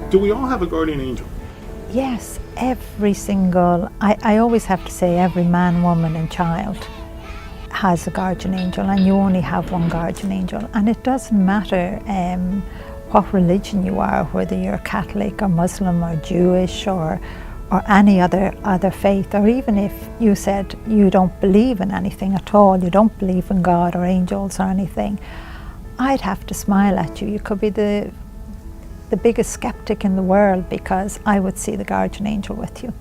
Do we all have a guardian angel? Yes, every single, I always have to say every man, woman and child has a guardian angel, and you only have one guardian angel. And it doesn't matter what religion you are, whether you're Catholic or Muslim or Jewish or any other faith, or even if you said you don't believe in anything at all, you don't believe in God or angels or anything, I'd have to smile at you. You could be the biggest skeptic in the world, because I would see the guardian angel with you.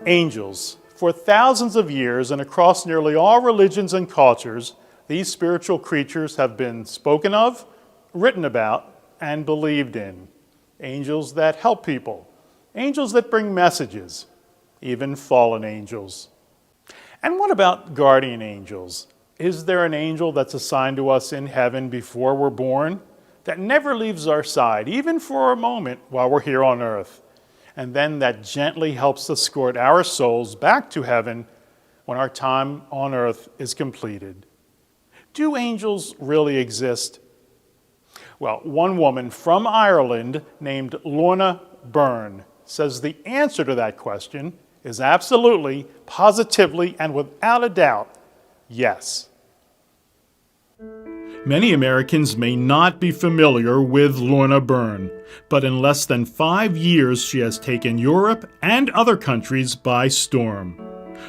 Angels. For thousands of years and across nearly all religions and cultures, these spiritual creatures have been spoken of, written about, and believed in. Angels that help people, angels that bring messages, even fallen angels. And what about guardian angels? Is there an angel that's assigned to us in heaven before we're born that never leaves our side, even for a moment while we're here on earth? And then that gently helps escort our souls back to heaven when our time on earth is completed. Do angels really exist? Well, one woman from Ireland named Lorna Byrne says the answer to that question is absolutely, positively, and without a doubt, yes. Many Americans may not be familiar with Lorna Byrne, but in less than 5 years she has taken Europe and other countries by storm.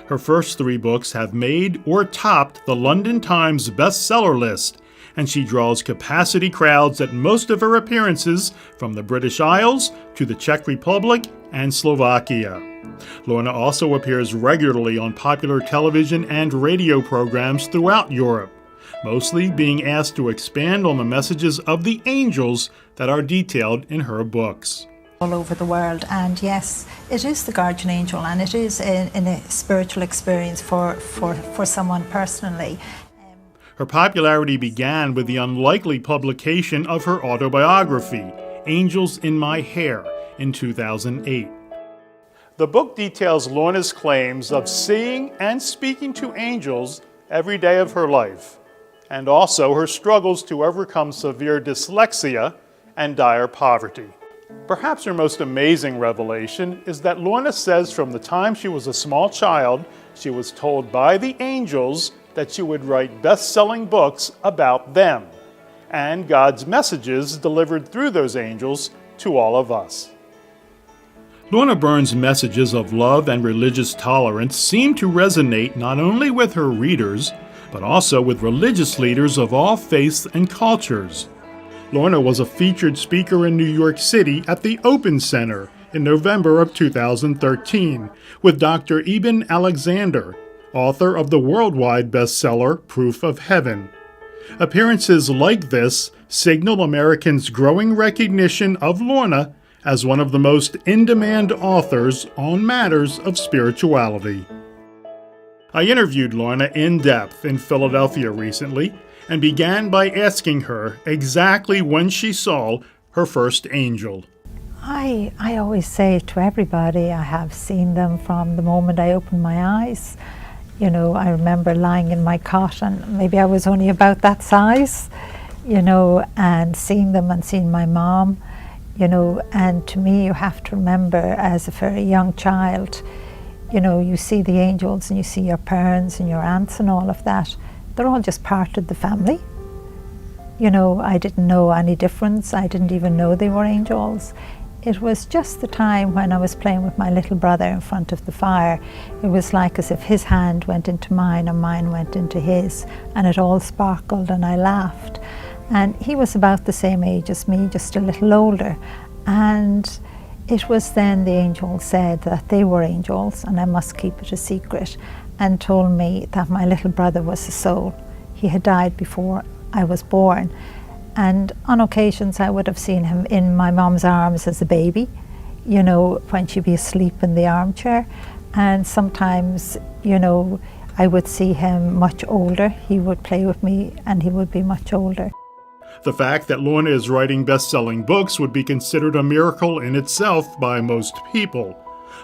Her first 3 books have made or topped the London Times bestseller list, and she draws capacity crowds at most of her appearances from the British Isles to the Czech Republic and Slovakia. Lorna also appears regularly on popular television and radio programs throughout Europe, mostly being asked to expand on the messages of the angels that are detailed in her books. All over the world, and yes, it is the guardian angel, and it is in a spiritual experience for someone personally. Her popularity began with the unlikely publication of her autobiography, Angels in My Hair, in 2008. The book details Lorna's claims of seeing and speaking to angels every day of her life, and also her struggles to overcome severe dyslexia and dire poverty. Perhaps her most amazing revelation is that Lorna says from the time she was a small child, she was told by the angels that she would write best-selling books about them, and God's messages delivered through those angels to all of us. Lorna Byrne's messages of love and religious tolerance seem to resonate not only with her readers, but also with religious leaders of all faiths and cultures. Lorna was a featured speaker in New York City at the Open Center in November of 2013 with Dr. Eben Alexander, author of the worldwide bestseller Proof of Heaven. Appearances like this signal Americans' growing recognition of Lorna as one of the most in-demand authors on matters of spirituality. I interviewed Lorna in depth in Philadelphia recently and began by asking her exactly when she saw her first angel. I always say to everybody, I have seen them from the moment I opened my eyes. You know, I remember lying in my cot, and maybe I was only about that size, you know, and seeing them and seeing my mom, you know. And to me, you have to remember, as a very young child, you know, you see the angels and you see your parents and your aunts and all of that. They're all just part of the family. You know, I didn't know any difference. I didn't even know they were angels. It was just the time when I was playing with my little brother in front of the fire. It was like as if his hand went into mine and mine went into his, and it all sparkled and I laughed. And he was about the same age as me, just a little older. And it was then the angel said that they were angels and I must keep it a secret, and told me that my little brother was a soul. He had died before I was born. And on occasions I would have seen him in my mom's arms as a baby, you know, when she'd be asleep in the armchair. And sometimes, you know, I would see him much older. He would play with me and he would be much older. The fact that Lorna is writing best-selling books would be considered a miracle in itself by most people.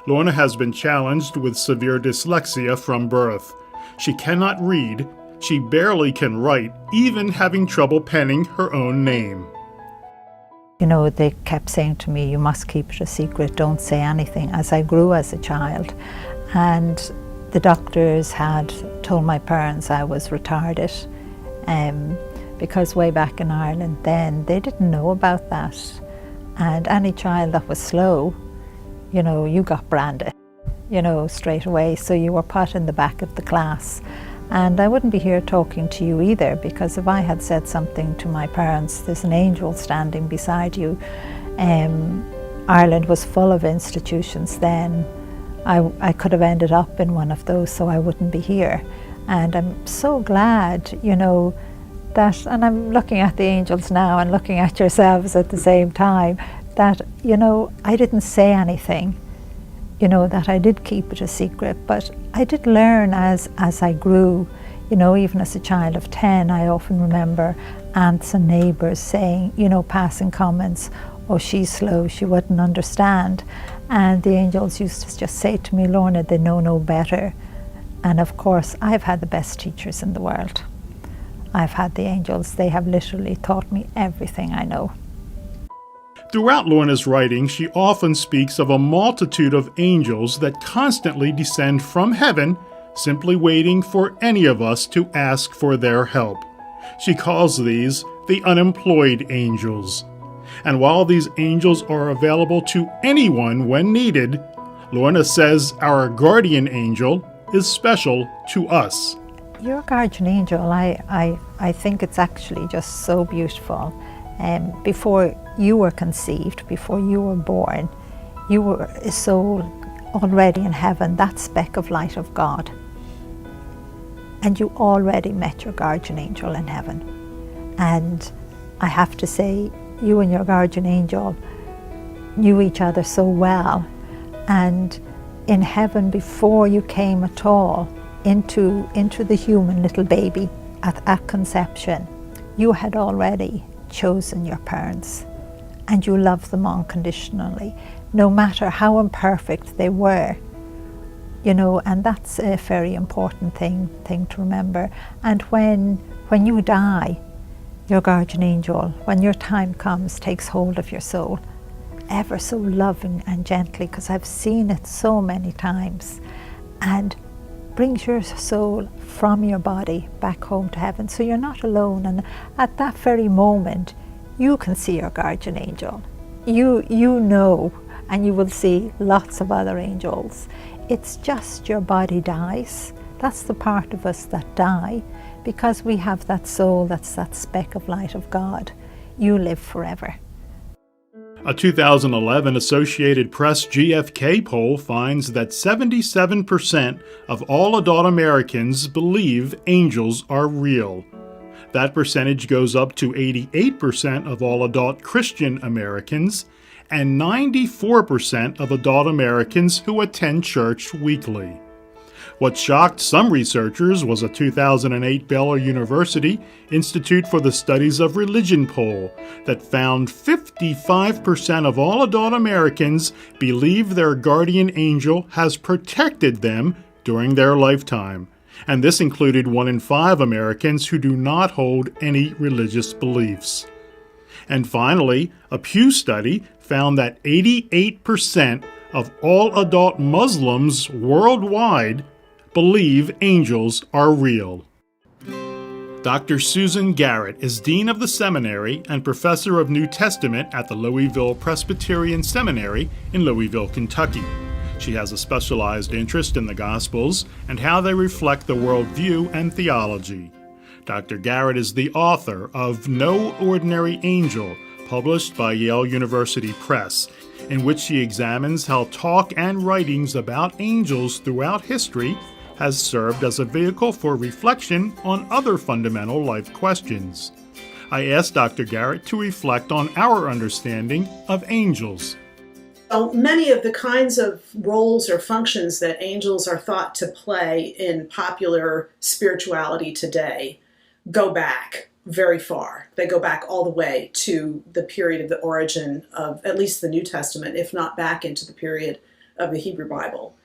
Lorna has been challenged with severe dyslexia from birth. She cannot read. She barely can write, even having trouble penning her own name. You know, they kept saying to me, you must keep it a secret, don't say anything, as I grew as a child. And the doctors had told my parents I was retarded, because way back in Ireland then, they didn't know about that. And any child that was slow, you know, you got branded, you know, straight away. So you were put in the back of the class. And I wouldn't be here talking to you either, because if I had said something to my parents, there's an angel standing beside you. Ireland was full of institutions then. I could have ended up in one of those, so I wouldn't be here. And I'm so glad, you know, that, and I'm looking at the angels now and looking at yourselves at the same time, that, you know, I didn't say anything. You know, that I did keep it a secret, but I did learn as I grew. You know, even as a child of 10, I often remember aunts and neighbours saying, you know, passing comments, oh, she's slow, she wouldn't understand. And the angels used to just say to me, Lorna, they know no better. And of course, I've had the best teachers in the world. I've had the angels. They have literally taught me everything I know. Throughout Lorna's writing, she often speaks of a multitude of angels that constantly descend from heaven, simply waiting for any of us to ask for their help. She calls these the unemployed angels. And while these angels are available to anyone when needed, Lorna says our guardian angel is special to us. Your guardian angel, I think it's actually just so beautiful. Before you were conceived, before you were born, you were a soul already in heaven, that speck of light of God. And you already met your guardian angel in heaven. And I have to say, you and your guardian angel knew each other so well. And in heaven, before you came at all into the human little baby at conception, you had already chosen your parents, and you love them unconditionally, no matter how imperfect they were, you know, and that's a very important thing to remember. And when you die, your guardian angel, when your time comes, takes hold of your soul, ever so loving and gently, because I've seen it so many times, and brings your soul from your body back home to heaven. So you're not alone, and at that very moment you can see your guardian angel. You know, and you will see lots of other angels. It's just your body dies. That's the part of us that die, because we have that soul that's that speck of light of God. You live forever. A 2011 Associated Press GFK poll finds that 77% of all adult Americans believe angels are real. That percentage goes up to 88% of all adult Christian Americans and 94% of adult Americans who attend church weekly. What shocked some researchers was a 2008 Baylor University Institute for the Studies of Religion poll that found 55% of all adult Americans believe their guardian angel has protected them during their lifetime. And this included 1 in 5 Americans who do not hold any religious beliefs. And finally, a Pew study found that 88% of all adult Muslims worldwide believe angels are real. Dr. Susan Garrett is Dean of the Seminary and Professor of New Testament at the Louisville Presbyterian Seminary in Louisville, Kentucky. She has a specialized interest in the Gospels and how they reflect the worldview and theology. Dr. Garrett is the author of No Ordinary Angel, published by Yale University Press, in which she examines how talk and writings about angels throughout history has served as a vehicle for reflection on other fundamental life questions. I asked Dr. Garrett to reflect on our understanding of angels. Many of the kinds of roles or functions that angels are thought to play in popular spirituality today go back very far. They go back all the way to the period of the origin of at least the New Testament, if not back into the period of the Hebrew Bible.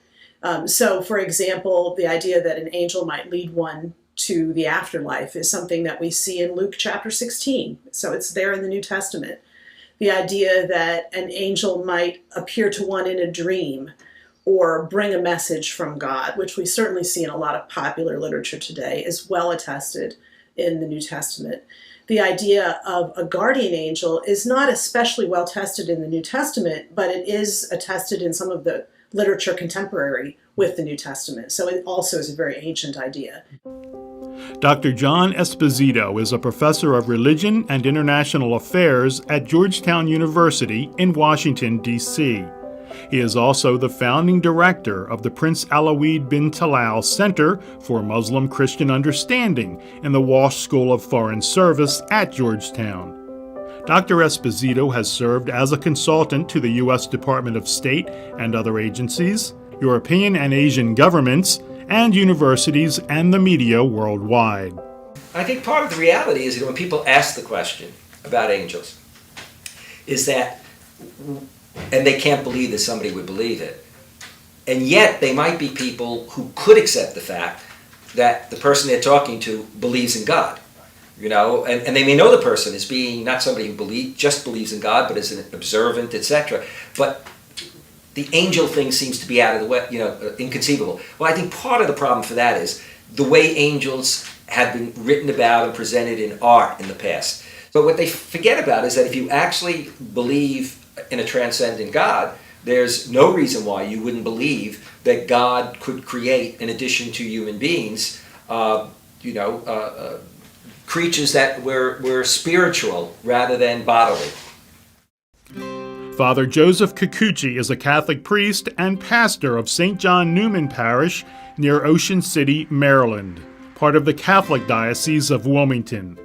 So, for example, the idea that an angel might lead one to the afterlife is something that we see in Luke chapter 16. So it's there in the New Testament. The idea that an angel might appear to one in a dream or bring a message from God, which we certainly see in a lot of popular literature today, is well attested in the New Testament. The idea of a guardian angel is not especially well tested in the New Testament, but it is attested in some of the literature contemporary with the New Testament. So it also is a very ancient idea. Dr. John Esposito is a professor of religion and international affairs at Georgetown University in Washington, D.C. He is also the founding director of the Prince Alawid bin Talal Center for Muslim Christian Understanding in the Walsh School of Foreign Service at Georgetown. Dr. Esposito has served as a consultant to the U.S. Department of State and other agencies, European and Asian governments, and universities and the media worldwide. I think part of the reality is that when people ask the question about angels, is that, and they can't believe that somebody would believe it, and yet they might be people who could accept the fact that the person they're talking to believes in God. And they may know the person as being not somebody who just believes in God, but as an observant, etc. But the angel thing seems to be out of the way, inconceivable. Well, I think part of the problem for that is the way angels have been written about and presented in art in the past. But what they forget about is that if you actually believe in a transcendent God, there's no reason why you wouldn't believe that God could create, in addition to human beings, creatures that were spiritual rather than bodily. Father Joseph Kikuchi is a Catholic priest and pastor of St. John Newman Parish near Ocean City, Maryland, part of the Catholic Diocese of Wilmington.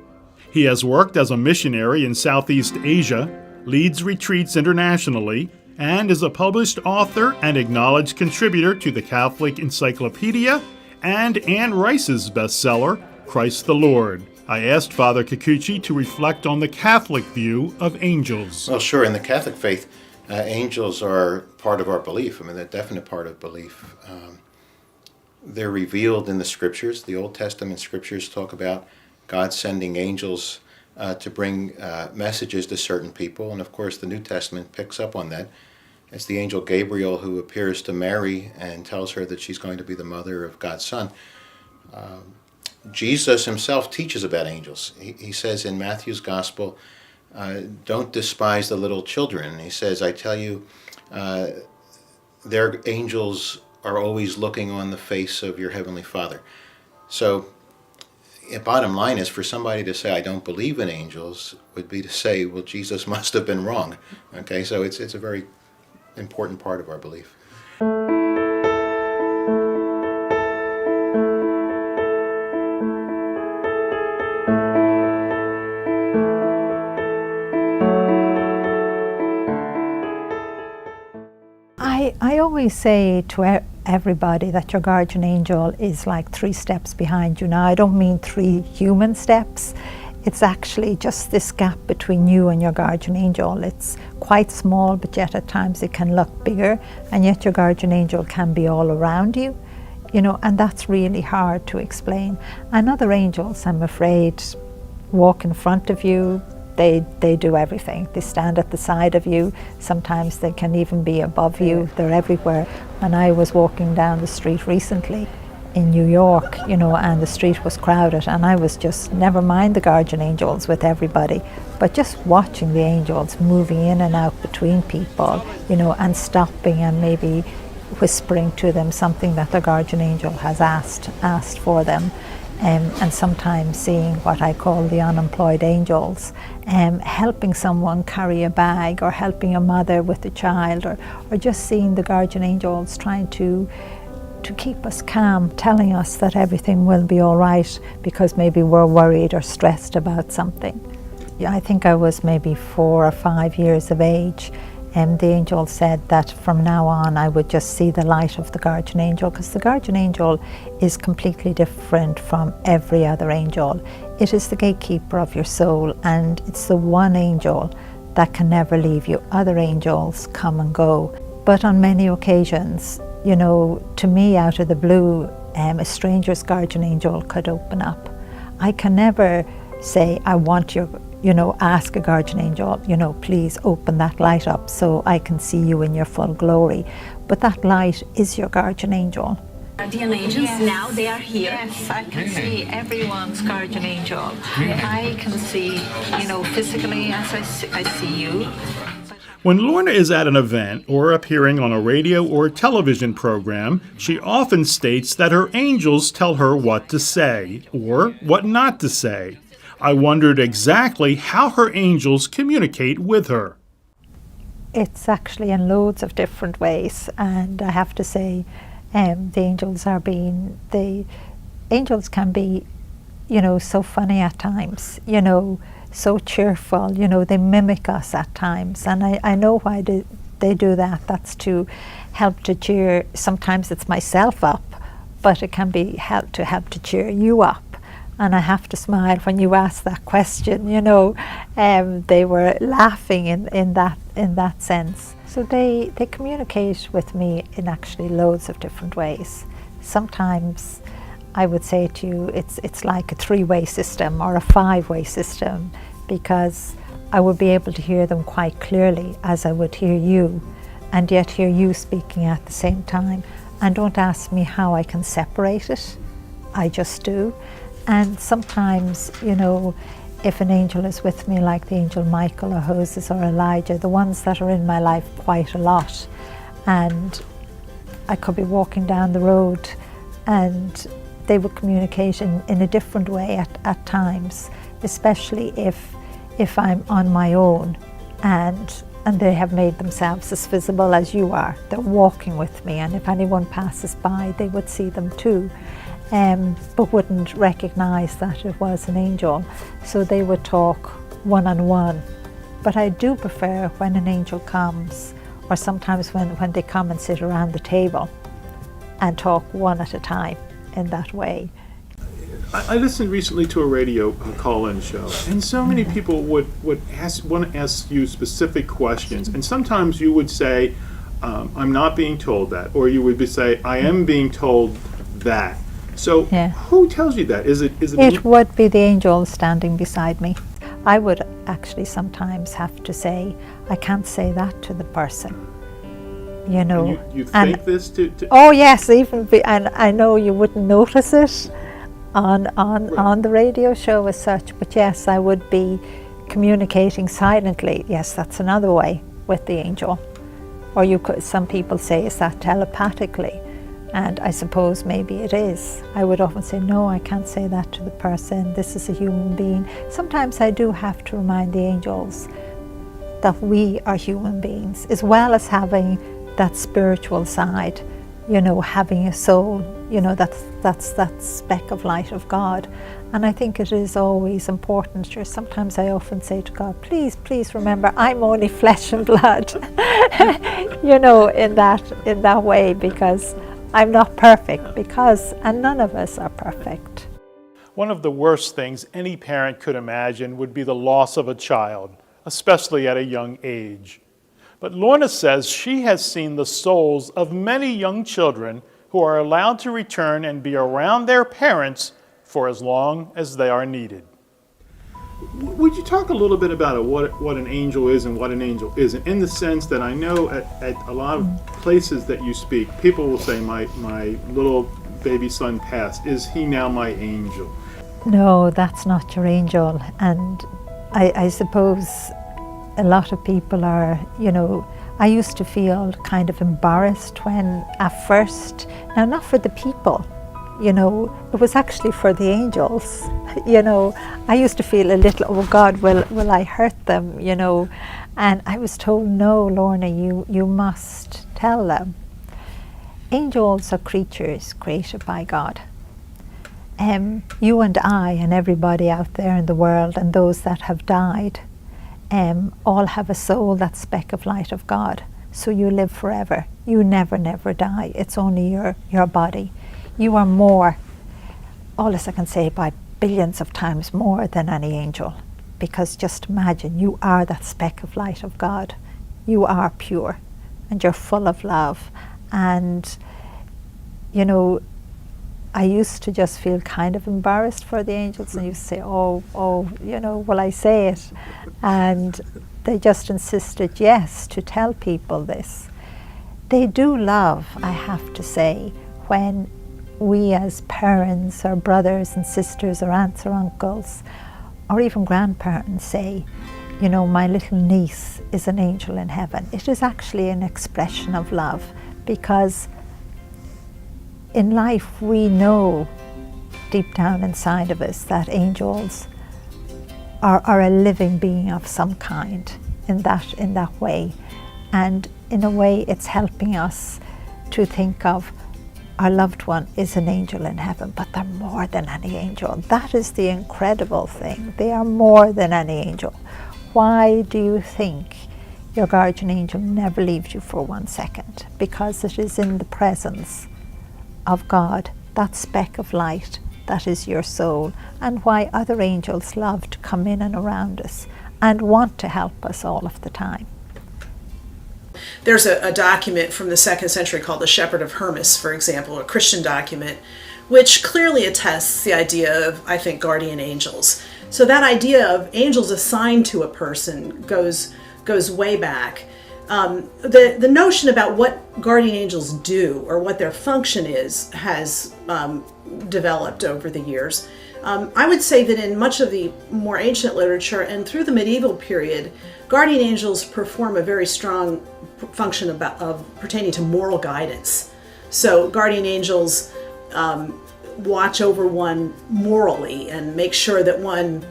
He has worked as a missionary in Southeast Asia, leads retreats internationally, and is a published author and acknowledged contributor to the Catholic Encyclopedia and Anne Rice's bestseller, Christ the Lord. I asked Father Kikuchi to reflect on the Catholic view of angels. Well, sure. In the Catholic faith, angels are part of our belief. They're a definite part of belief. They're revealed in the Scriptures. The Old Testament Scriptures talk about God sending angels to bring messages to certain people. And of course, the New Testament picks up on that. It's the angel Gabriel who appears to Mary and tells her that she's going to be the mother of God's Son. Jesus himself teaches about angels. He says in Matthew's Gospel, don't despise the little children. He says, I tell you, their angels are always looking on the face of your Heavenly Father. So, bottom line is, for somebody to say, I don't believe in angels, would be to say, well, Jesus must have been wrong. Okay, so it's a very important part of our belief. I always say to everybody that your guardian angel is like 3 steps behind you. Now, I don't mean 3 human steps. It's actually just this gap between you and your guardian angel. It's quite small, but yet at times it can look bigger, and yet your guardian angel can be all around you, and that's really hard to explain. And other angels, I'm afraid, walk in front of you. They do everything. They stand at the side of you. Sometimes they can even be above you. They're everywhere. When I was walking down the street recently in New York, and the street was crowded, and I was just, never mind the guardian angels with everybody, but just watching the angels moving in and out between people, and stopping and maybe whispering to them something that the guardian angel has asked for them. And sometimes seeing what I call the unemployed angels, helping someone carry a bag, or helping a mother with a child, or just seeing the guardian angels trying to keep us calm, telling us that everything will be all right because maybe we're worried or stressed about something. I think I was maybe 4 or 5 years of age, and the angel said that from now on I would just see the light of the guardian angel, because the guardian angel is completely different from every other angel. It is the gatekeeper of your soul, and it's the one angel that can never leave you. Other angels come and go, but on many occasions, you know, to me, out of the blue, a stranger's guardian angel could open up. I can never say, I want your, ask a guardian angel, please open that light up so I can see you in your full glory. But that light is your guardian angel. Guardian angels, now they are here. Yes, I can see everyone's guardian angel. I can see, physically as I see you. When Lorna is at an event or appearing on a radio or television program, she often states that her angels tell her what to say or what not to say. I wondered exactly how her angels communicate with her. It's actually in loads of different ways, and I have to say, the angels can be, so funny at times, so cheerful, they mimic us at times, and I know why they do that. That's to help to cheer, sometimes it's myself up, but it can be help to cheer you up. And I have to smile when you ask that question, they were laughing in that sense. So they communicate with me in actually loads of different ways. Sometimes I would say to you, it's like a 3-way system or a 5-way system, because I would be able to hear them quite clearly as I would hear you, and yet hear you speaking at the same time. And don't ask me how I can separate it, I just do. And sometimes, if an angel is with me, like the angel Michael or Moses or Elijah, the ones that are in my life quite a lot, and I could be walking down the road and they would communicate in a different way at times, especially if I'm on my own and they have made themselves as visible as you are. They're walking with me, and if anyone passes by, they would see them too. But wouldn't recognize that it was an angel. So they would talk one-on-one. But I do prefer when an angel comes, or sometimes when they come and sit around the table and talk one at a time in that way. I listened recently to a radio call-in show, and so many people would want to ask you specific questions, and sometimes you would say, I'm not being told that, or you would say, I am being told that. So who tells you that? Is it It would be the angel standing beside me. I would actually sometimes have to say, I can't say that to the person. And you think this to Oh yes, and I know you wouldn't notice it on the radio show as such, but yes, I would be communicating silently. Yes, that's another way with the angel. Or some people say, is that telepathically? And I suppose maybe it is. I would often say, no, I can't say that to the person. This is a human being. Sometimes I do have to remind the angels that we are human beings, as well as having that spiritual side, having a soul, that's that speck of light of God. And I think it is always important. Sure, sometimes I often say to God, please remember, I'm only flesh and blood, in that way, because I'm not perfect, and none of us are perfect. One of the worst things any parent could imagine would be the loss of a child, especially at a young age. But Lorna says she has seen the souls of many young children who are allowed to return and be around their parents for as long as they are needed. Would you talk a little bit about what an angel is and what an angel isn't? In the sense that I know at a lot of places that you speak, people will say, my little baby son passed. Is he now my angel? No, that's not your angel. And I suppose a lot of people are, I used to feel kind of embarrassed when at first, now not for the people, it was actually for the angels. I used to feel a little, oh God, will I hurt them, and I was told, no, Lorna, you must tell them. Angels are creatures created by God. You and I and everybody out there in the world and those that have died all have a soul, that speck of light of God. So you live forever. You never, never die. It's only your body. You are more, all as I can say, by billions of times more than any angel. Because just imagine, you are that speck of light of God. You are pure and you're full of love. And, you know, I used to just feel kind of embarrassed for the angels, and you say, oh, you know, will I say it? And they just insisted, yes, to tell people this. They do love, I have to say, when we as parents or brothers and sisters or aunts or uncles or even grandparents say, you know, my little niece is an angel in heaven. It is actually an expression of love, because in life we know deep down inside of us that angels are a living being of some kind in that way. And in a way it's helping us to think of our loved one is an angel in heaven, but they're more than any angel. That is the incredible thing. They are more than any angel. Why do you think your guardian angel never leaves you for 1 second? Because it is in the presence of God, that speck of light that is your soul, and why other angels love to come in and around us and want to help us all of the time. There's a document from the 2nd century called the Shepherd of Hermas, for example, a Christian document, which clearly attests the idea of, I think, guardian angels. So that idea of angels assigned to a person goes way back. The notion about what guardian angels do or what their function is has developed over the years. I would say that in much of the more ancient literature and through the medieval period, guardian angels perform a very strong function of pertaining to moral guidance. So guardian angels watch over one morally and make sure that one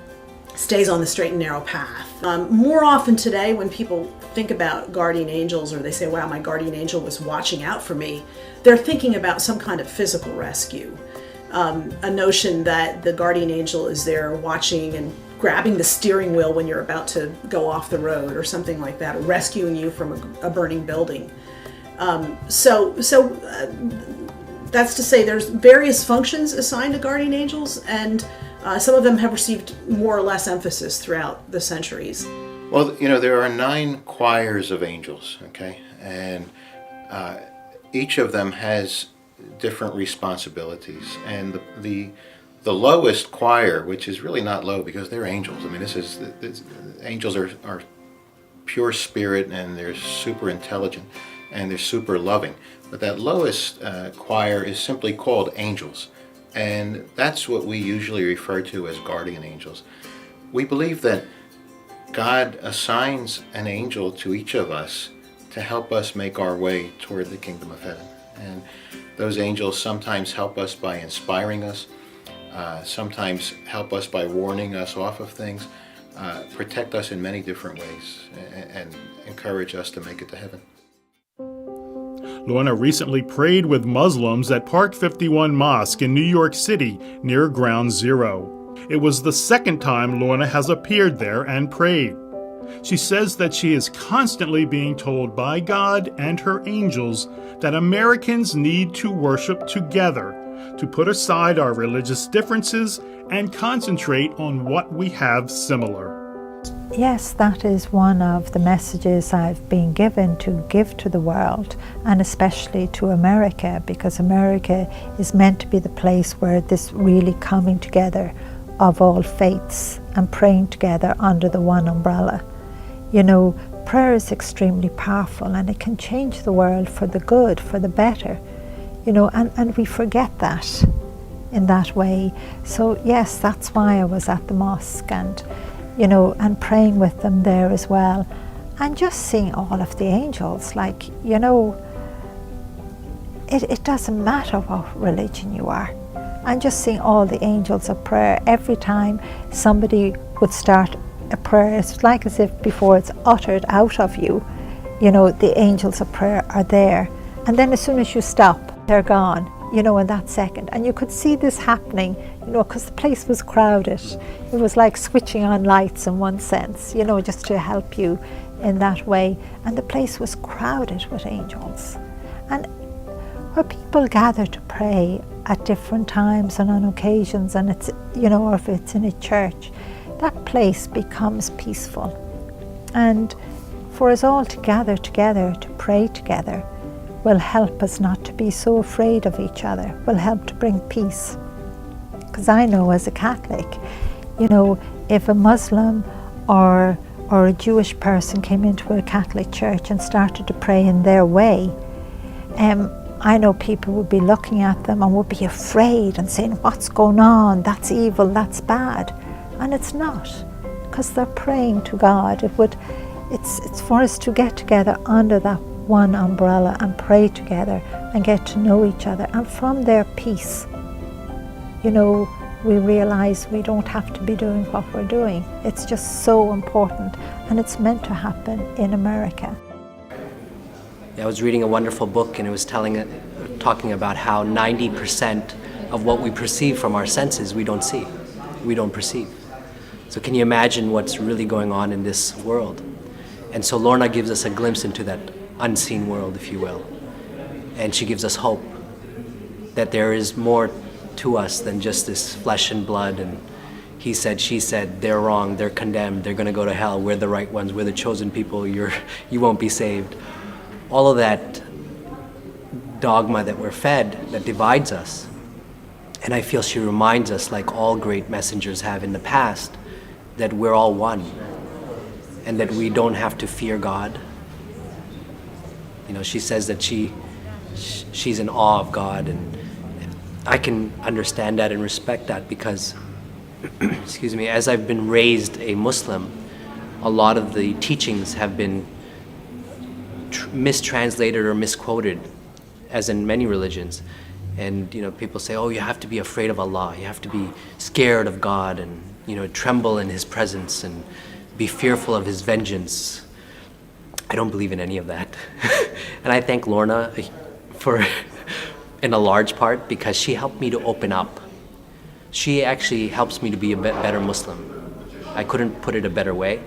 stays on the straight and narrow path. More often today, when people think about guardian angels, or they say, wow, my guardian angel was watching out for me, they're thinking about some kind of physical rescue. A notion that the guardian angel is there watching and grabbing the steering wheel when you're about to go off the road or something like that, or rescuing you from a burning building. So that's to say there's various functions assigned to guardian angels, and some of them have received more or less emphasis throughout the centuries. Well, you know, there are 9 choirs of angels, okay? And each of them has different responsibilities. And the lowest choir, which is really not low because they're angels. I mean, angels are pure spirit, and they're super intelligent, and they're super loving. But that lowest choir is simply called angels. And that's what we usually refer to as guardian angels. We believe that God assigns an angel to each of us to help us make our way toward the kingdom of heaven. And those angels sometimes help us by inspiring us, sometimes help us by warning us off of things, protect us in many different ways, and encourage us to make it to heaven. Lorna recently prayed with Muslims at Park 51 Mosque in New York City near Ground Zero. It was the second time Lorna has appeared there and prayed. She says that she is constantly being told by God and her angels that Americans need to worship together, to put aside our religious differences and concentrate on what we have similar. Yes, that is one of the messages I've been given to give to the world, and especially to America, because America is meant to be the place where this really coming together of all faiths and praying together under the one umbrella. You know, prayer is extremely powerful, and it can change the world for the good, for the better, you know, and we forget that in that way. So yes, that's why I was at the mosque, and you know, and praying with them there as well, and just seeing all of the angels. Like, you know, it doesn't matter what religion you are, and just seeing all the angels of prayer. Every time somebody would start a prayer, it's like as if before it's uttered out of you, you know, the angels of prayer are there, and then as soon as you stop, they're gone. you know, in that second. And you could see this happening, you know, because the place was crowded. It was like switching on lights in one sense, you know, just to help you in that way. And the place was crowded with angels. And where people gather to pray at different times and on occasions, and it's, you know, or if it's in a church, that place becomes peaceful. And for us all to gather together, to pray together, will help us not to be so afraid of each other, will help to bring peace. Because I know as a Catholic, you know, if a Muslim or a Jewish person came into a Catholic church and started to pray in their way, I know people would be looking at them and would be afraid and saying, what's going on? That's evil, that's bad. And it's not, because they're praying to God. It's for us to get together under that one umbrella and pray together and get to know each other. And from their peace, you know, we realize we don't have to be doing what we're doing. It's just so important, and it's meant to happen in America. I was reading a wonderful book, and it was talking about how 90% of what we perceive from our senses we don't see, we don't perceive. So can you imagine what's really going on in this world? And so Lorna gives us a glimpse into that unseen world, if you will. And she gives us hope that there is more to us than just this flesh and blood, and he said, she said, they're wrong, they're condemned, they're gonna go to hell, we're the right ones, we're the chosen people, you won't be saved. All of that dogma that we're fed that divides us. And I feel she reminds us, like all great messengers have in the past, that we're all one and that we don't have to fear God. You know, she says that she's in awe of God, and I can understand that and respect that because, excuse me, as I've been raised a Muslim, a lot of the teachings have been mistranslated or misquoted, as in many religions. And, you know, people say, oh, you have to be afraid of Allah, you have to be scared of God, and, you know, tremble in His presence and be fearful of His vengeance. I don't believe in any of that. And I thank Lorna for, in a large part, because she helped me to open up. She actually helps me to be a better Muslim. I couldn't put it a better way.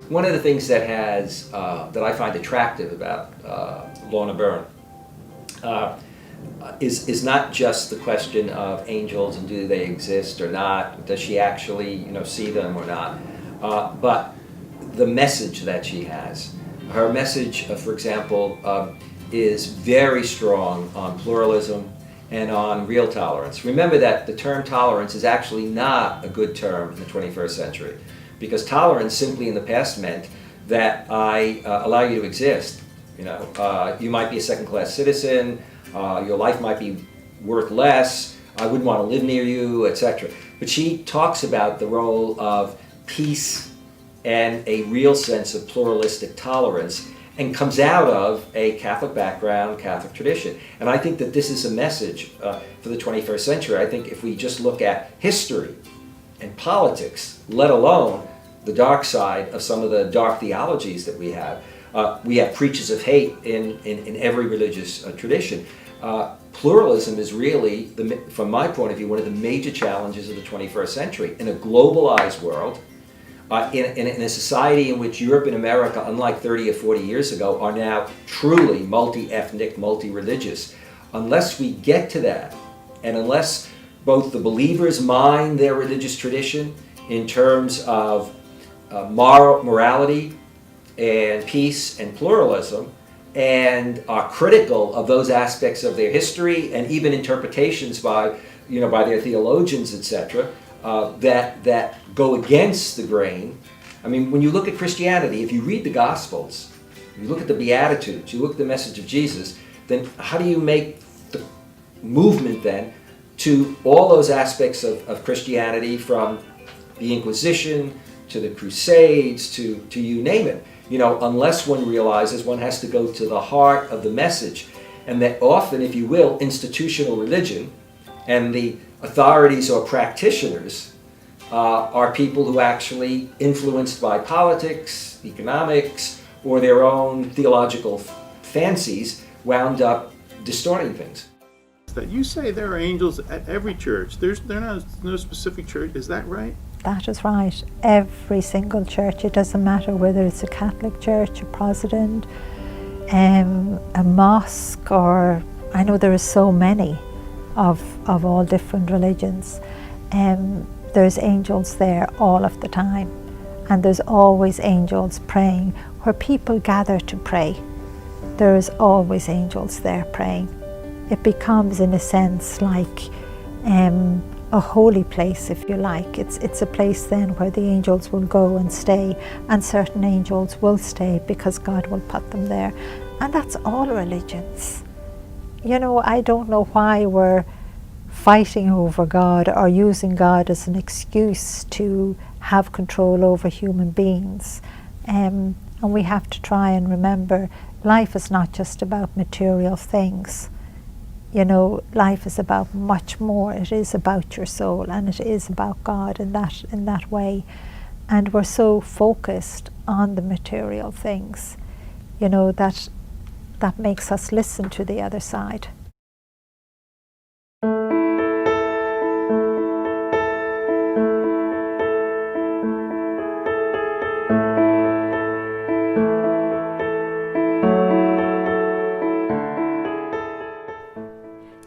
One of the things that that I find attractive about Lorna Byrne is not just the question of angels and do they exist or not, does she actually, you know, see them or not, but the message that she has. Her message, for example, is very strong on pluralism and on real tolerance. Remember that the term tolerance is actually not a good term in the 21st century, because tolerance simply in the past meant that I allow you to exist. You know, you might be a second-class citizen, your life might be worth less, I wouldn't want to live near you, etc. But she talks about the role of peace and a real sense of pluralistic tolerance, and comes out of a Catholic background, Catholic tradition. And I think that this is a message for the 21st century. I think if we just look at history and politics, let alone the dark side of some of the dark theologies that we have preachers of hate in every religious tradition. Pluralism is really, from my point of view, one of the major challenges of the 21st century. In a globalized world, in a society in which Europe and America, unlike 30 or 40 years ago, are now truly multi-ethnic, multi-religious. Unless we get to that, and unless both the believers mind their religious tradition in terms of morality and peace and pluralism, and are critical of those aspects of their history and even interpretations by their theologians, etc., that go against the grain. I mean, when you look at Christianity, if you read the Gospels, you look at the Beatitudes, you look at the message of Jesus, then how do you make the movement then to all those aspects of Christianity, from the Inquisition to the Crusades to you name it? You know, unless one realizes one has to go to the heart of the message, and that often, if you will, institutional religion and the authorities or practitioners are people who actually, influenced by politics, economics, or their own theological fancies, wound up distorting things. that you say there are angels at every church. There's no specific church. Is that right? That is right. Every single church, it doesn't matter whether it's a Catholic church, a Protestant, a mosque, or I know there are so many of all different religions. There's angels there all of the time, and there's always angels praying. Where people gather to pray, there is always angels there praying. It becomes, in a sense, like a holy place, if you like. It's a place then where the angels will go and stay, and certain angels will stay because God will put them there. And that's all religions. You know, I don't know why we're fighting over God or using God as an excuse to have control over human beings. And we have to try and remember, life is not just about material things. You know, life is about much more. It is about your soul, and it is about God in that way. And we're so focused on the material things, you know, that makes us listen to the other side.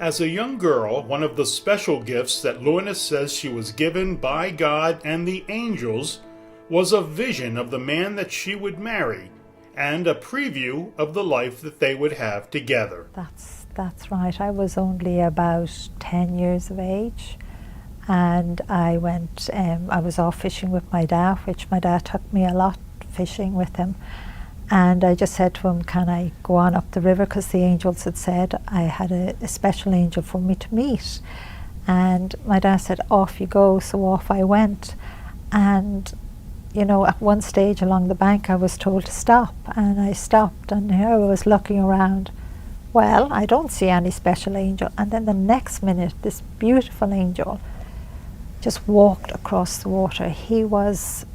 As a young girl, one of the special gifts that Lorna says she was given by God and the angels was a vision of the man that she would marry and a preview of the life that they would have together. That's right. I was only about 10 years of age, and I went, I was off fishing with my dad, which my dad took me a lot fishing with him. And I just said to him, can I go on up the river? Because the angels had said I had a special angel for me to meet. And my dad said, off you go. So off I went. And, you know, at one stage along the bank, I was told to stop. And I stopped, and here I was looking around. Well, I don't see any special angel. And then the next minute, this beautiful angel just walked across the water. He is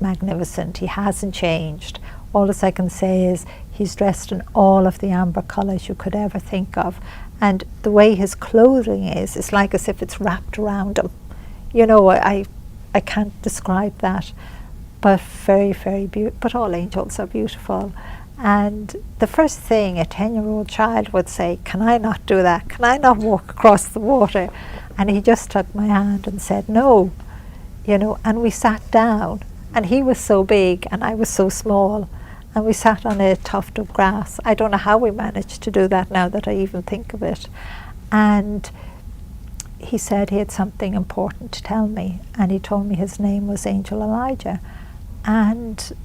magnificent. He hasn't changed. All that I can say is he's dressed in all of the amber colours you could ever think of. And the way his clothing is, it's like as if it's wrapped around him. You know, I can't describe that, but very, very beautiful. But all angels are beautiful. And the first thing a 10-year-old child would say, can I not do that? Can I not walk across the water? And he just took my hand and said, no. You know, and we sat down, and he was so big and I was so small. And we sat on a tuft of grass. I don't know how we managed to do that now that I even think of it. And he said he had something important to tell me. And he told me his name was Angel Elijah. And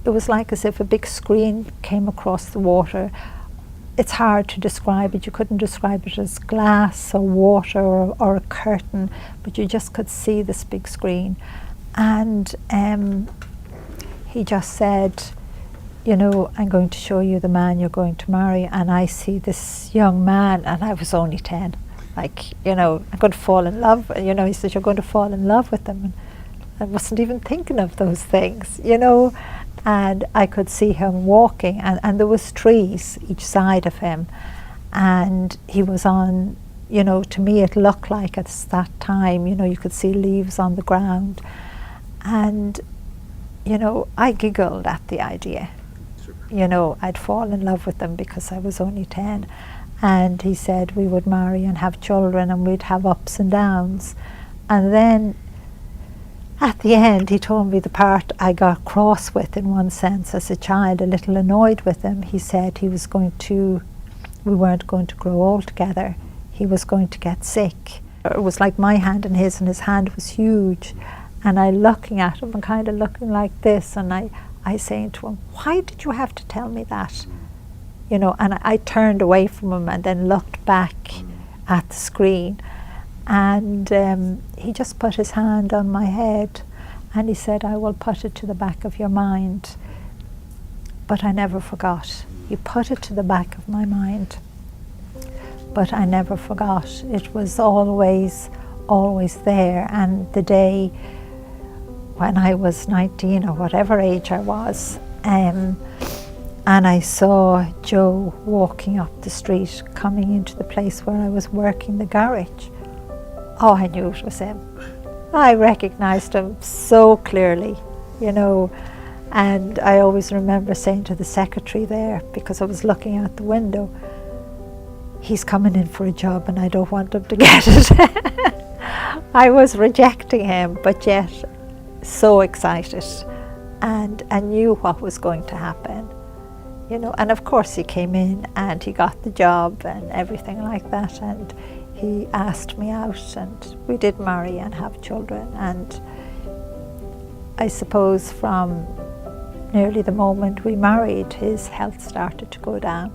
it was like as if a big screen came across the water. It's hard to describe it. You couldn't describe it as glass or water or a curtain, but you just could see this big screen. And he just said, you know, I'm going to show you the man you're going to marry. And I see this young man, and I was only 10. Like, you know, I'm going to fall in love. You know, he said, you're going to fall in love with him. And I wasn't even thinking of those things, you know. And I could see him walking, and there was trees each side of him. And he was on, you know, to me it looked like at that time, you know, you could see leaves on the ground. And, you know, I giggled at the idea. You know, I'd fall in love with him because I was only 10. And he said we would marry and have children, and we'd have ups and downs. And then at the end, he told me the part I got cross with, in one sense, as a child, a little annoyed with him. He said we weren't going to grow old together. He was going to get sick. It was like my hand and his hand was huge. And I looking at him and kind of looking like this, and I saying to him, why did you have to tell me that? You know, and I turned away from him and then looked back at the screen. And he just put his hand on my head, and he said, I will put it to the back of your mind. But I never forgot. He put it to the back of my mind. But I never forgot. It was always there. And the day when I was 19 or whatever age I was, and I saw Joe walking up the street, coming into the place where I was working, the garage. Oh, I knew it was him. I recognized him so clearly, you know, and I always remember saying to the secretary there, because I was looking out the window, he's coming in for a job and I don't want him to get it. I was rejecting him, but yet so excited, and I knew what was going to happen, you know. And of course he came in and he got the job and everything like that, and he asked me out, and we did marry and have children. And I suppose from nearly the moment we married, his health started to go down.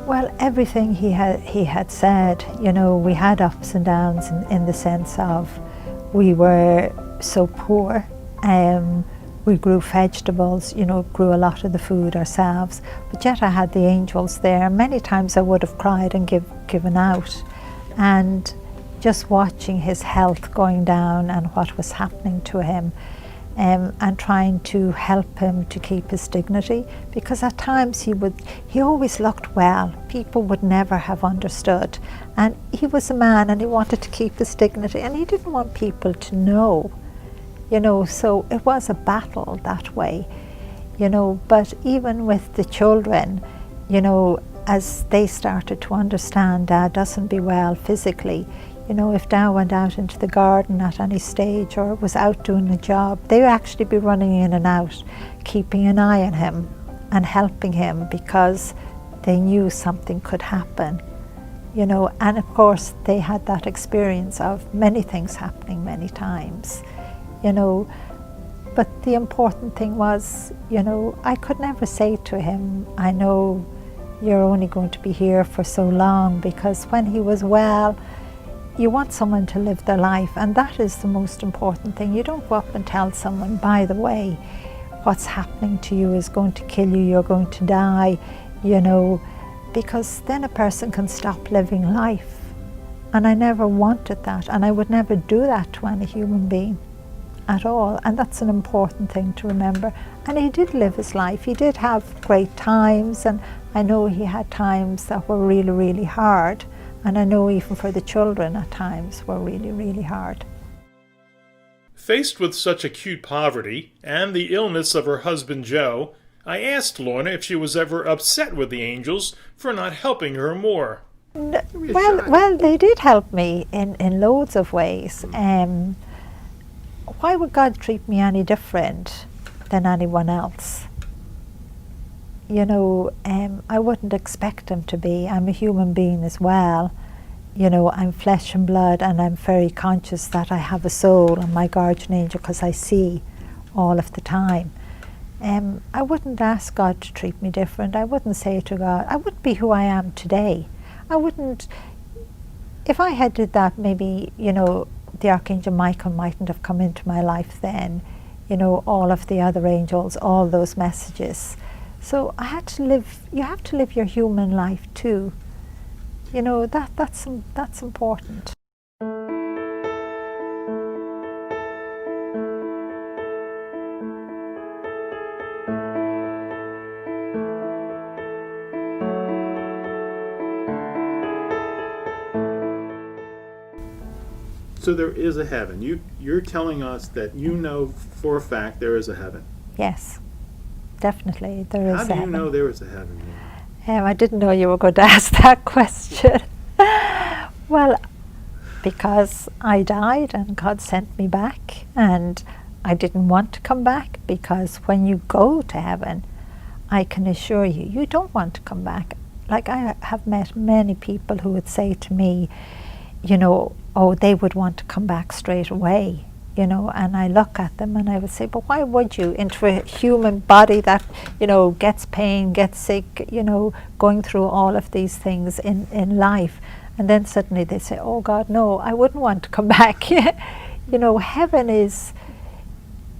Well, everything he had said, you know, we had ups and downs in the sense of we were so poor. We grew vegetables, you know, grew a lot of the food ourselves, but yet I had the angels there. Many times I would have cried and given out. And just watching his health going down and what was happening to him, and trying to help him to keep his dignity, because at times he always looked well. People would never have understood. And he was a man and he wanted to keep his dignity, and he didn't want people to know. You know, so it was a battle that way, you know. But even with the children, you know, as they started to understand Dad doesn't be well physically, you know, if Dad went out into the garden at any stage or was out doing a job, they would actually be running in and out, keeping an eye on him and helping him, because they knew something could happen, you know. And of course they had that experience of many things happening many times, you know. But the important thing was, you know, I could never say to him, I know you're only going to be here for so long, because when he was well, you want someone to live their life, and that is the most important thing. You don't go up and tell someone, by the way, what's happening to you is going to kill you, you're going to die, you know, because then a person can stop living life. And I never wanted that, and I would never do that to any human being at all. And that's an important thing to remember. And he did live his life. He did have great times, and I know he had times that were really, really hard. And I know even for the children at times were really, really hard. Faced with such acute poverty and the illness of her husband Joe, I asked Lorna if she was ever upset with the angels for not helping her more. Well, they did help me in loads of ways. Why would God treat me any different than anyone else? You know, I wouldn't expect him to be. I'm a human being as well. You know, I'm flesh and blood, and I'm very conscious that I have a soul and my guardian angel, because I see all of the time. I wouldn't ask God to treat me different. I wouldn't say to God, I wouldn't be who I am today. I wouldn't, if I had did that, maybe, you know, the Archangel Michael mightn't have come into my life then. You know, all of the other angels, all those messages. So I had to live, you have to live your human life too. You know, that's important. So there is a heaven. You're telling us that you know for a fact there is a heaven. Yes, definitely there is a heaven. How do you know there is a heaven? I didn't know you were going to ask that question. Well, because I died and God sent me back, and I didn't want to come back, because when you go to heaven, I can assure you, you don't want to come back. Like, I have met many people who would say to me, you know, oh, they would want to come back straight away, you know, and I look at them and I would say, but why would you, into a human body that, you know, gets pain, gets sick, you know, going through all of these things in life, and then suddenly they say, oh God, no, I wouldn't want to come back. You know, heaven is,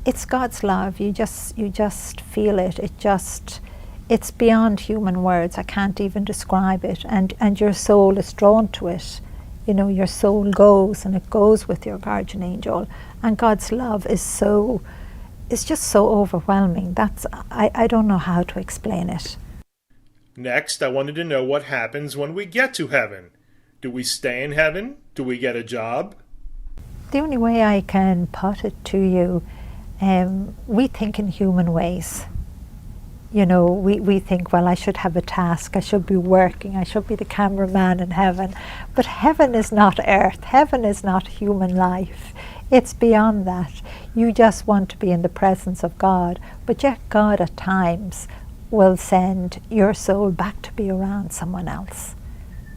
it's God's love. You just feel it. It's beyond human words. I can't even describe it, and your soul is drawn to it. You know, your soul goes, and it goes with your guardian angel. And God's love is so is just so overwhelming. I don't know how to explain it. Next, I wanted to know what happens when we get to heaven. Do we stay in heaven? Do we get a job? The only way I can put it to you, we think in human ways. You know, we think, well, I should have a task, I should be working, I should be the cameraman in heaven. But heaven is not earth, heaven is not human life. It's beyond that. You just want to be in the presence of God, but yet God at times will send your soul back to be around someone else,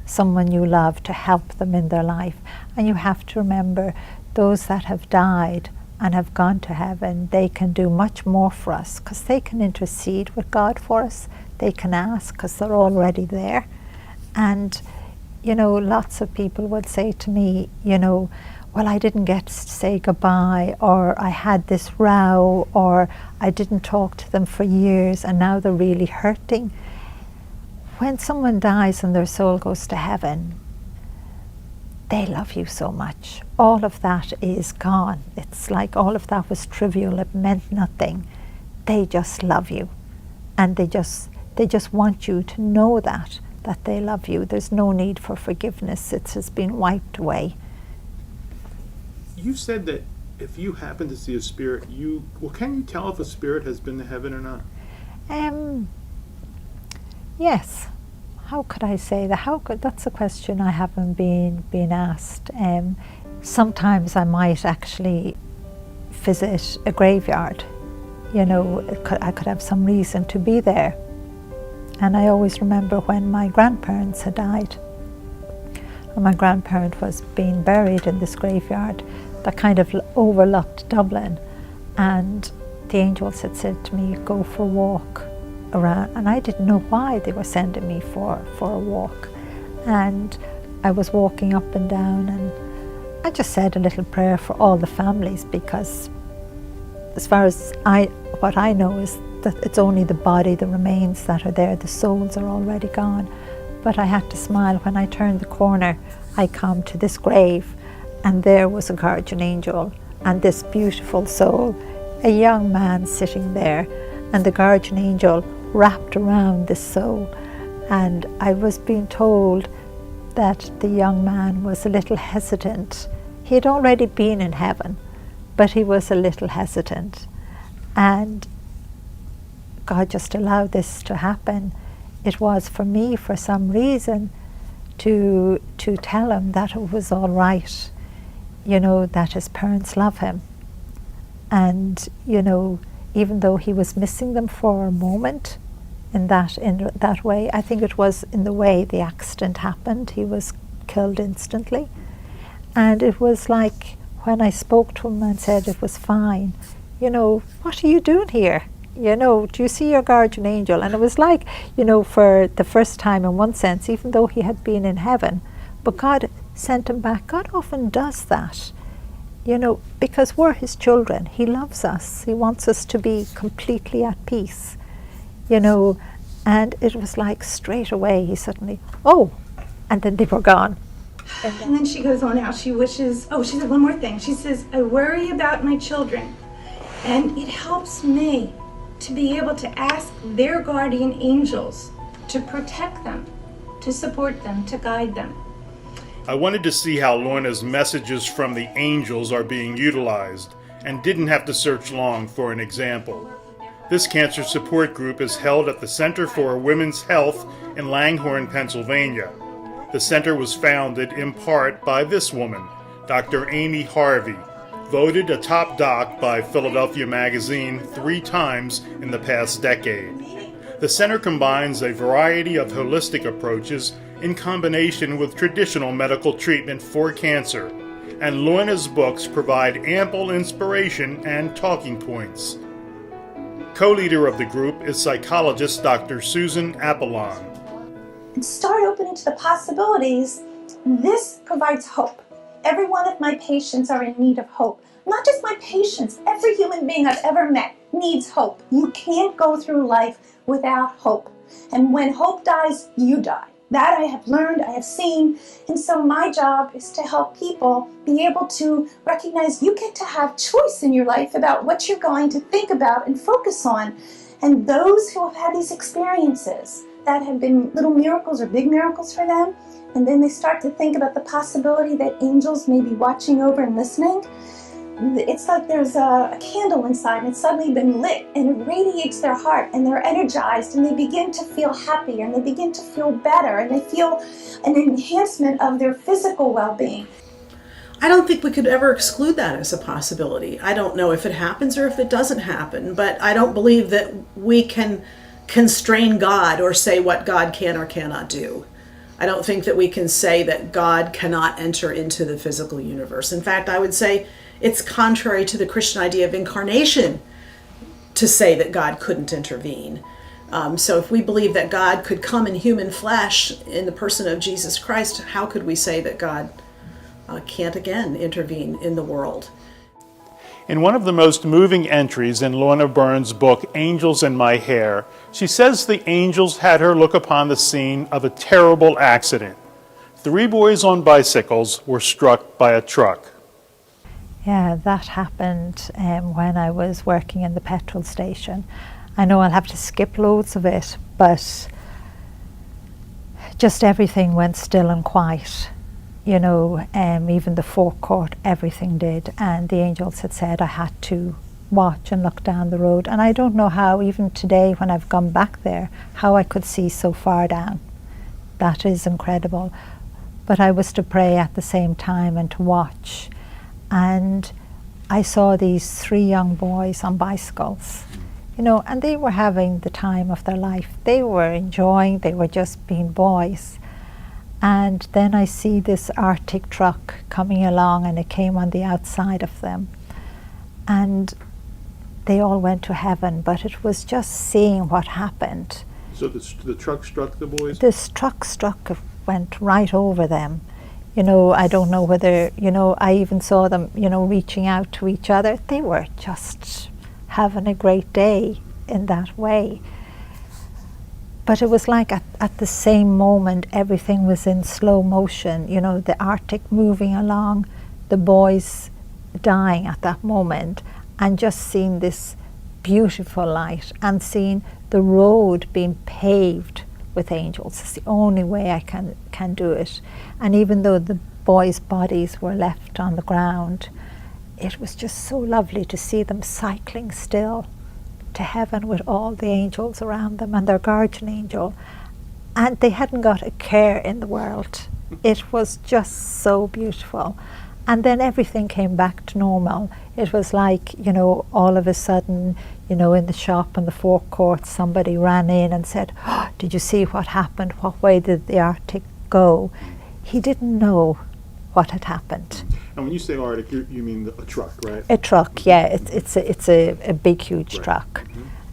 someone you love, to help them in their life. And you have to remember, those that have died and have gone to heaven, they can do much more for us because they can intercede with God for us. They can ask because they're already there. And, you know, lots of people would say to me, you know, well, I didn't get to say goodbye, or I had this row, or I didn't talk to them for years and now they're really hurting. When someone dies and their soul goes to heaven, they love you so much. All of that is gone. It's like all of that was trivial. It meant nothing. They just love you. And they just want you to know that they love you. There's no need for forgiveness. It has been wiped away. You said that if you happen to see a spirit, can you tell if a spirit has been to heaven or not? Yes. How could I say that? That's a question I haven't been asked. Sometimes I might actually visit a graveyard. You know, I could have some reason to be there. And I always remember when my grandparents had died, and my grandparent was being buried in this graveyard that kind of overlooked Dublin. And the angels had said to me, go for a walk around, and I didn't know why they were sending me for a walk. And I was walking up and down, and I just said a little prayer for all the families, because as far as what I know is that it's only the body, the remains that are there, the souls are already gone. But I had to smile when I turned the corner. I come to this grave, and there was a guardian angel and this beautiful soul, a young man sitting there, and the guardian angel wrapped around this soul. And I was being told that the young man was a little hesitant. He had already been in heaven, but he was a little hesitant. And God just allowed this to happen. It was for me, for some reason, to tell him that it was all right, you know, that his parents love him. And, you know, even though he was missing them for a moment, in that way, I think it was in the way the accident happened. He was killed instantly. And it was like when I spoke to him and said it was fine, you know, what are you doing here? You know, do you see your guardian angel? And it was like, you know, for the first time in one sense, even though he had been in heaven, but God sent him back. God often does that, you know, because we're his children. He loves us. He wants us to be completely at peace, you know. And it was like straight away he suddenly, oh, and then they were gone. And then she goes on how she wishes, oh, she said one more thing. She says, I worry about my children, and it helps me to be able to ask their guardian angels to protect them, to support them, to guide them. I wanted to see how Lorna's messages from the angels are being utilized, and didn't have to search long for an example. This cancer support group is held at the Center for Women's Health in Langhorne, Pennsylvania. The center was founded in part by this woman, Dr. Amy Harvey, voted a top doc by Philadelphia Magazine 3 times in the past decade. The center combines a variety of holistic approaches in combination with traditional medical treatment for cancer, and Lorna's books provide ample inspiration and talking points. Co-leader of the group is psychologist Dr. Susan Apollon. And start opening to the possibilities. This provides hope. Every one of my patients are in need of hope. Not just my patients, every human being I've ever met needs hope. You can't go through life without hope. And when hope dies, you die. That I have learned, I have seen, and so my job is to help people be able to recognize you get to have choice in your life about what you're going to think about and focus on. And those who have had these experiences that have been little miracles or big miracles for them, and then they start to think about the possibility that angels may be watching over and listening, it's like there's a candle inside and it's suddenly been lit and it radiates their heart and they're energized and they begin to feel happier and they begin to feel better and they feel an enhancement of their physical well-being. I don't think we could ever exclude that as a possibility. I don't know if it happens or if it doesn't happen, but I don't believe that we can constrain God or say what God can or cannot do. I don't think that we can say that God cannot enter into the physical universe. In fact, I would say it's contrary to the Christian idea of incarnation to say that God couldn't intervene. So if we believe that God could come in human flesh in the person of Jesus Christ, how could we say that God can't again intervene in the world? In one of the most moving entries in Lorna Burns' book, Angels in My Hair, she says the angels had her look upon the scene of a terrible accident. 3 boys on bicycles were struck by a truck. Yeah, that happened when I was working in the petrol station. I know I'll have to skip loads of it, but just everything went still and quiet. You know, even the forecourt, everything did. And the angels had said I had to watch and look down the road. And I don't know how, even today when I've gone back there, how I could see so far down. That is incredible. But I was to pray at the same time and to watch. And I saw these 3 young boys on bicycles, you know, and they were having the time of their life. They were enjoying, they were just being boys. And then I see this Arctic truck coming along and it came on the outside of them. And they all went to heaven, but it was just seeing what happened. So the truck struck the boys? This truck went right over them. You know, I don't know whether, you know, I even saw them, you know, reaching out to each other. They were just having a great day in that way. But it was like at the same moment, everything was in slow motion. You know, the Arctic moving along, the boys dying at that moment, and just seeing this beautiful light and seeing the road being paved with angels. It's the only way I can do it. And even though the boys' bodies were left on the ground, it was just so lovely to see them cycling still to heaven with all the angels around them and their guardian angel. And they hadn't got a care in the world. It was just so beautiful. And then everything came back to normal. It was like, you know, all of a sudden, you know, in the shop in the forecourt, somebody ran in and said, "Oh, did you see what happened? What way did the Arctic go?" He didn't know what had happened. And when you say Arctic, you mean a truck, right? A truck, yeah. It's a big, huge truck.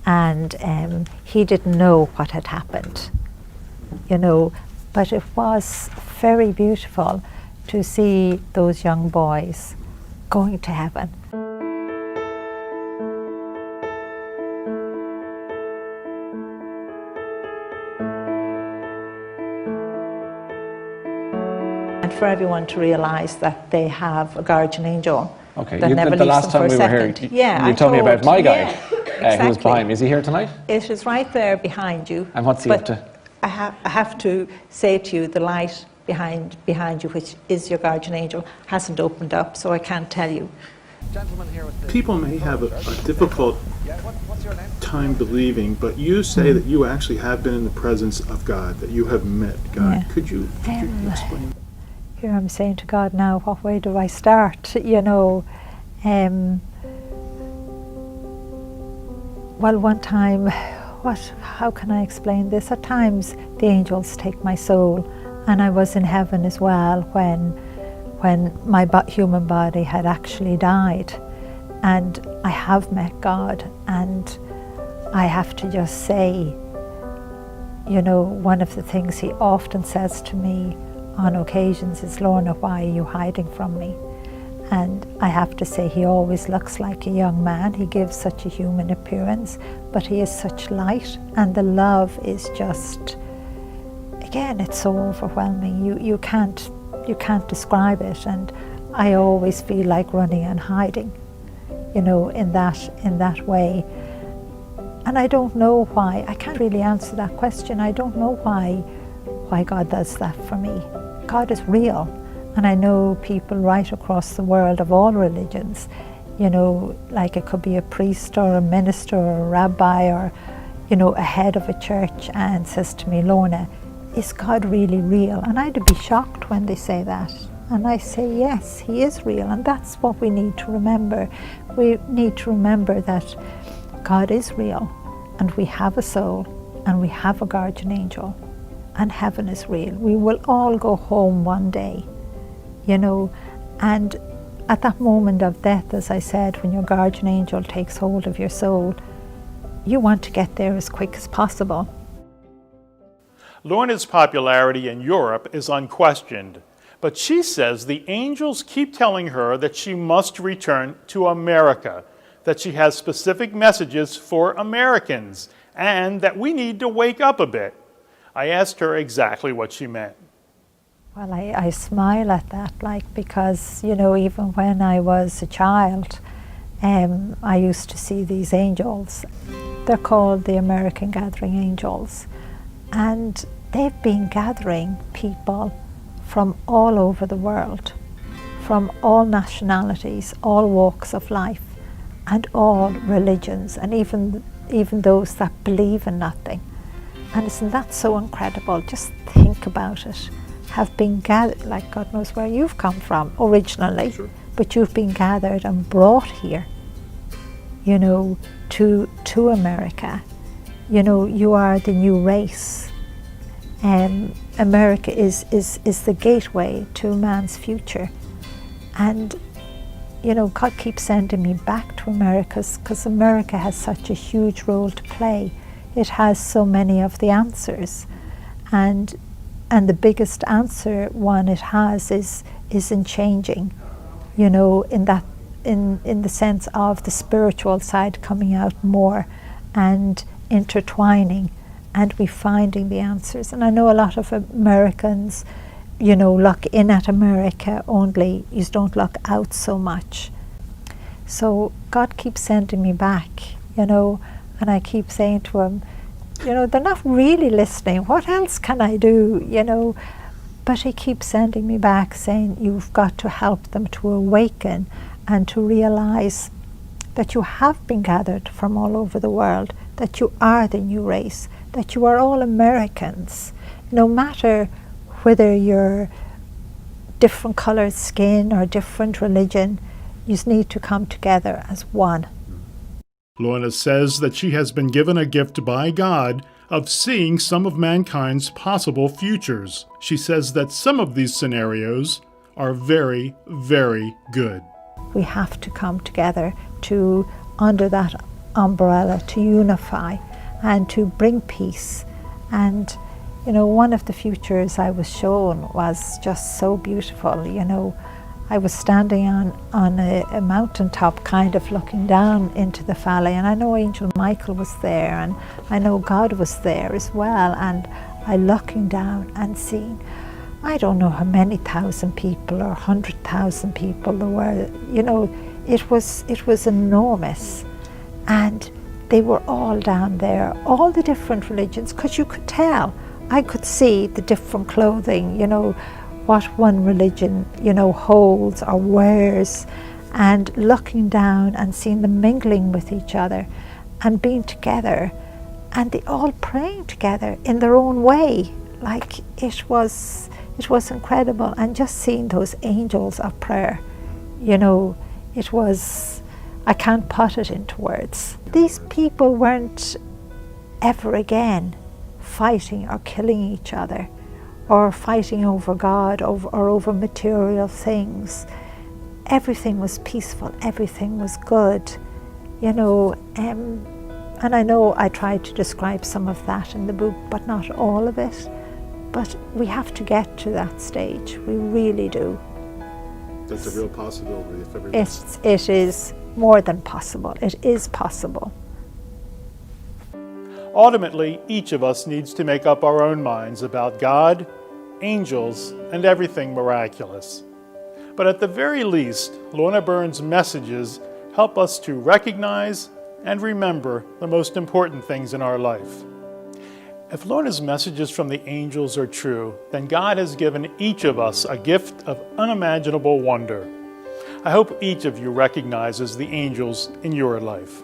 And he didn't know what had happened, you know. But it was very beautiful to see those young boys going to heaven. And for everyone to realise that they have a guardian angel. Okay, that never the leaves last them time for we a were here, second. you told me about my guy, Exactly. who's behind me. Is he here tonight? It is right there behind you. And what's he up to? I have to say to you, the light behind you, which is your guardian angel, hasn't opened up, so I can't tell you. People may have a difficult time believing, but you say that you actually have been in the presence of God, that you have met God. Yeah. Could you explain? Here I'm saying to God now, what way do I start? You know, well, one time, how can I explain this? At times the angels take my soul, and I was in heaven as well when my human body had actually died. And I have met God, and I have to just say, you know, one of the things he often says to me on occasions is, "Lorna, why are you hiding from me?" And I have to say, he always looks like a young man. He gives such a human appearance, but he is such light, and the love is just again, it's so overwhelming. You can't describe it, and I always feel like running and hiding, in that way. And I don't know why. I can't really answer that question. I don't know why God does that for me. God is real, and I know people right across the world of all religions, like it could be a priest or a minister or a rabbi or a head of a church, and says to me, Lorna, is God really real? And I'd be shocked when they say that. And I say, yes, he is real, and that's what we need to remember. We need to remember that God is real, and we have a soul, and we have a guardian angel, and heaven is real. We will all go home one day, and at that moment of death, as I said, when your guardian angel takes hold of your soul, you want to get there as quick as possible. Lorna's popularity in Europe is unquestioned, but she says the angels keep telling her that she must return to America, that she has specific messages for Americans, and that we need to wake up a bit. I asked her exactly what she meant. Well, I smile at that, because, even when I was a child, I used to see these angels. They're called the American Gathering Angels, and they've been gathering people from all over the world, from all nationalities, all walks of life, and all religions, and even those that believe in nothing. And isn't that so incredible? Just think about it. Have been gathered, like God knows where you've come from originally, sure, but you've been gathered and brought here, to America. You are the new race. America is the gateway to man's future. And, God keeps sending me back to America because America has such a huge role to play. It has so many of the answers. And the biggest answer one it has is in changing, in the sense of the spiritual side coming out more and intertwining, and we finding the answers. And I know a lot of Americans, look in at America only, you don't look out so much. So God keeps sending me back, and I keep saying to him, they're not really listening. What else can I do, But he keeps sending me back saying, you've got to help them to awaken and to realize that you have been gathered from all over the world, that you are the new race, that you are all Americans. No matter whether you're different coloured skin or different religion, you need to come together as one. Lorna says that she has been given a gift by God of seeing some of mankind's possible futures. She says that some of these scenarios are very, very good. We have to come together to, under that umbrella, to unify and to bring peace. And, one of the futures I was shown was just so beautiful. I was standing on a mountaintop, kind of looking down into the valley, and I know Angel Michael was there, and I know God was there as well, and I looking down and seeing, I don't know how many thousand people or 100,000 people there were. It was enormous, and they were all down there, all the different religions, because you could tell. I could see the different clothing, what one religion, holds or wears, and looking down and seeing them mingling with each other and being together, and they all praying together in their own way. Like it was incredible, and just seeing those angels of prayer, it was, I can't put it into words. These people weren't ever again fighting or killing each other, or fighting over God or over material things. Everything was peaceful, everything was good, and I know I tried to describe some of that in the book, but not all of it. But we have to get to that stage, we really do. That's a real possibility if everyone... It is more than possible, it is possible. Ultimately, each of us needs to make up our own minds about God, angels, and everything miraculous. But at the very least, Lorna Burns' messages help us to recognize and remember the most important things in our life. If Lorna's messages from the angels are true, then God has given each of us a gift of unimaginable wonder. I hope each of you recognizes the angels in your life.